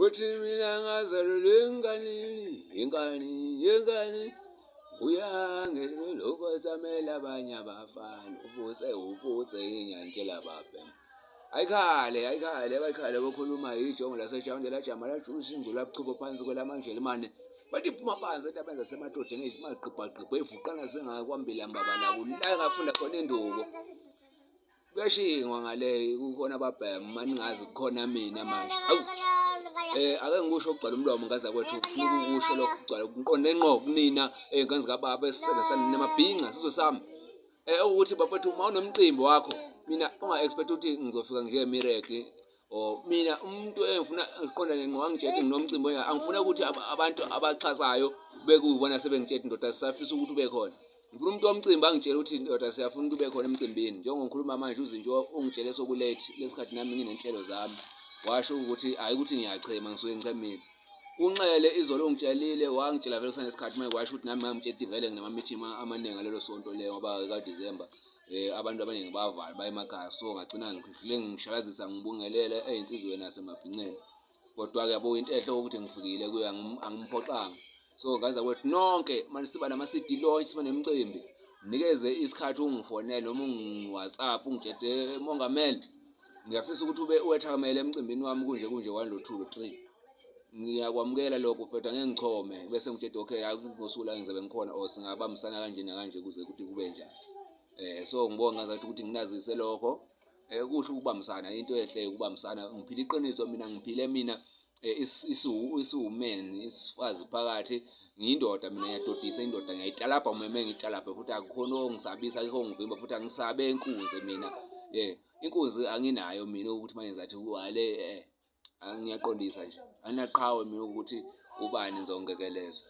uthi mina ngazalelwe ingane uyangena ngokwethamela abanye abafana ubuse ingantshela babhema ayikhale bokhuluma ijongo lasejawunde lajama lajusa indlu labuchubo phansi kwelamanjela mane bathi phuma phansi entabenza semadodeni esimaqibhaqibha evuqana sengakwambila mbabala la ngafunda khona indubo kuyashingwa ngale kukhona ababhema maningazi khona mina manje ake ngikusho ukugcwala umlomo ngaza kwethu ufuna ukusho lokugcwala uqonde ngqo kunina ey'ngane zikababa esisebenzisana namabhinca sizwe sami ukuthi bafethu uma unomcimbi wakho mina unga-expect ukuthi ngizofika njenge-miracle or mina umuntu engifuna uqondane ngqo angitshela nginomcimbi angifuna ukuthi abantu abaxhasayo bekubona sebengitshela indoda sisafisa ukuthi ube khona ngifuna umuntu womcimbi angitshela ukuthi indoda siyafuna ukuthi ube khona emcimbini njengoba ngikhuluma manje uzinto ungitshele sokulethi lesikhathi nami nginenhlelo zami washo ukuthi hayi ukuthi ngiyachema ngisuke ngichemile unxele izolo ungitshelile wangitshela vele kusanesikhathi manje washo ukuthi nami ngimtshela vele nginama-meeting amaningi ngalelo sonto leyo ngoba ka-December abantu abaningi bayavala baye emakhaya so ngagcina ngidlule ngishalazisa ngibungelele ey'nsizweni nasemabhinceni kodwa-ke yabo into enhle ukuthi ngifikile kuye angimphoxanga so ngaza kwethu nonke manje siba nama-CD launch siba nemicimbi nikeze isikhathi ungifonele noma ungi-WhatsApp ungitshele Mongameli ngiyafisa ukuthi uwethamele emcimbini wami kunje 1 lo 2 lo 3 ngiyakwamukela lokho mfethu angeke ngichome bese ngitshela okay ngosuku la ngizabe ngikhona or singabambisana kanje nakanje kuze ukuthi kube njani so ngibonga ngazathi ukuthi nginazise lokho kuhle ukubambisana into ehle ukubambisana ngiphila iqiniso mina isiwumen isifazi phakathi ngiyindoda mina ngiyadodisa indoda ngiyayitalapha umeme ngiyitalapha futhi akukhona ongisabisa akho ngivimba futhi angisabe inkunzi mina inkunzi anginayo mina ukuthi manje ngizathi wale ngiyaqondisa nje anginaqhawe mina ukuthi ubani ngizongekeleza